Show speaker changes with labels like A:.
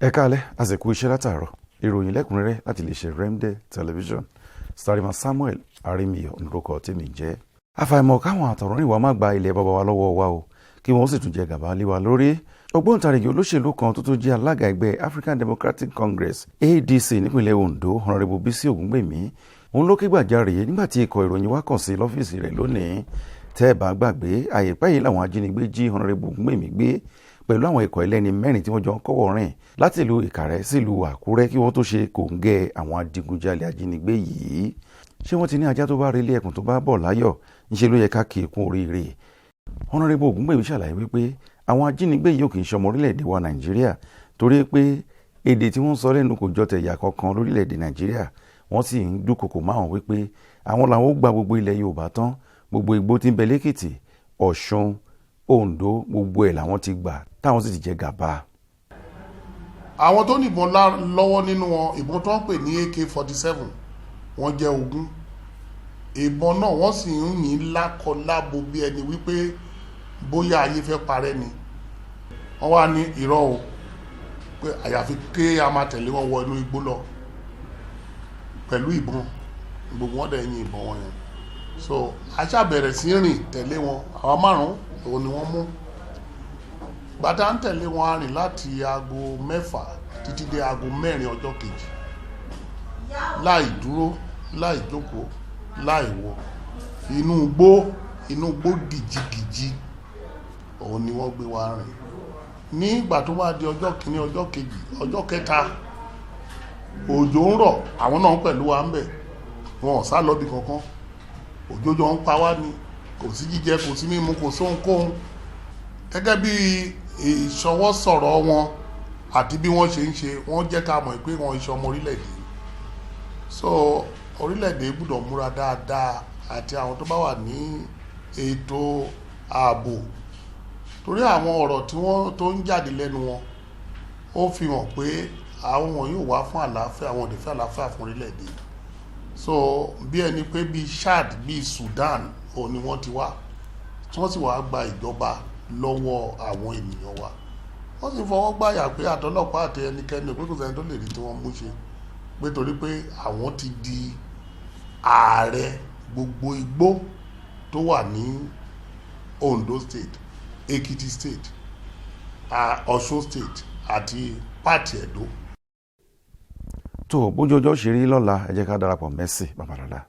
A: Ẹ káalẹ́, àsìkò iṣẹ́ látàárọ̀. Ìròyìn lẹ́kùnrẹ́rẹ́ láti lè ṣe Remde Television. Starima Samuel Arimiyo nírúkọ tèmi jẹ́. Àfàìmọ̀ káwọn àtọ̀rọ̀rìn wa má gba ilẹ̀ bàbá wa lọ́wọ́ wa o, kí wọ́n sì tún jẹ gàba lé wa lórí. Ògbóǹtarìgì olóṣèlú kan tó tún jẹ́ alága ẹgbẹ́ African Democratic Congress ADC nípìnlẹ̀ Ondo, Honorable Bisi Ogungbemi, òun ló ké gbàjarè nígbà tí ikọ̀ ìròyìn wa kàn sí lọ́fíìsì rẹ̀ lónìí. Tẹ́ ẹ bá gbàgbé, àyèpẹ́ yìí làwọn ajínigbé jí Honorable Ogungbemi gbé pẹ̀lú àwọn ikọ̀ ẹlẹ́ni mẹ́rin tí wọ́n jọ ń kọ́wọ́ rìn láti ìlú Ìkàrẹ́ sí ìlú Àkúrẹ́ kí wọ́n tó ṣe kòǹgẹ́ àwọn adigunjalè ajínigbé yìí. Ṣé wọ́n ti ní ajá tó bá relé ẹkùn tó bá bọ̀ láyọ̀, ńṣe ló yẹ ká kí ikú oríire. Honorable Ogungbemi ṣàlàyé wípé àwọn ajínigbé yìí ò kì í ṣọmọ orílẹ̀-èdè wa Nàìjíríà torí pé èdè tí wọ́n sọ lẹ́nu kò jọ tẹ̀yà kankan lórílẹ̀-èdè Nàìjíríà. Wọ́n sì ń dúnkokò máwọn wípé àwọn làwọn ó gba gbogbo ilẹ̀ Yorùbá tán, gbogbo igbó tí ń bẹ lẹ́kìtì, Ọ̀ṣun, Ondo, gbogbo ẹ̀ làwọn ti gbà táwọn sì ti jẹ gàba.
B: Àwọn tó níbọn lọ́wọ́ nínú wọn, ìbọn tó ń pè ní AK-47 wọ́n jẹ́ 20. Ìbọn náà wọ́n sì ń yìn lákọlábo bí ẹni wípé bóyá ayé fẹ́ parẹ́ ni. Wọ́n wá ní irọ́ o pé àyàfi ké a máa tẹ̀lé wọn wọ inú igbó lọ pẹ̀lú ìbọn, gbogbo wọn dẹ̀ yin ìbọn wọn yẹn. So a ṣá bẹ̀rẹ̀ sí rìn tẹ̀lé wọn, àwọn 5 òun ni wọ́n mú. Gbàtà ń tẹ̀lé wọn a rìn láti aago 6 títí dé aago 4 ọjọ́ kejì, láì dúró, láì jókòó, láì wọ. Inú igbó gìjigìji òun ni wọ́n gbé wa rìn. Ní ìgbà tó bá di ọjọ́ kìíní, ọjọ́ kejì, ọjọ́ kẹta, òjò ń rọ̀, àwọn náà pẹ̀lú wa ń bẹ̀, wọn ò sá lọ bí kankan. Òjò jọ ń pa wá ni, kò sí jíjẹ, kò sí mímu, kò sóhunkóhun. Gẹ́gẹ́ bí ìṣọwọ́ sọ̀rọ̀ wọn àti bí wọ́n ṣe ń ṣe, wọ́n jẹ́ ká mọ̀ pé wọ́n iṣẹ́ ọmọ orílẹ̀-èdè. So orílẹ̀-èdè gbọ́dọ̀ múra dáadáa àti àwọn tó bá wà ní ètò ààbò, torí àwọn ọ̀rọ̀ tí wọ́n tó ń jáde lẹ́nu wọn ó fi hàn pé àwọn wọn yóò wá fún àlàáfíà, àwọn òdìfẹ́ àlàáfíà fún orílẹ̀-èdè. So bí ẹni pé bí Chad, bí Sudan òun ni wọ́n ti wá, tí wọ́n sì wá gba ìjọba lọ́wọ́ àwọn ènìyàn wa. Wọ́n sì fọwọ́ gbáyà pé àtọlọ́pàá àti ẹnikẹ́ni pé kò sẹ́ni tó lè rí tí wọ́n mú ṣe, pé torí pé àwọn ti di ààrẹ gbogbo igbó tó wà ní Ondo State, Ekiti State, Ọ̀ṣun State àti pàtì Ẹdó.
A: Tó bójú ọjọ́ ṣe rí lọ́la, ẹ jẹ́ ká darapọ̀ Mercy Babalọ́lá.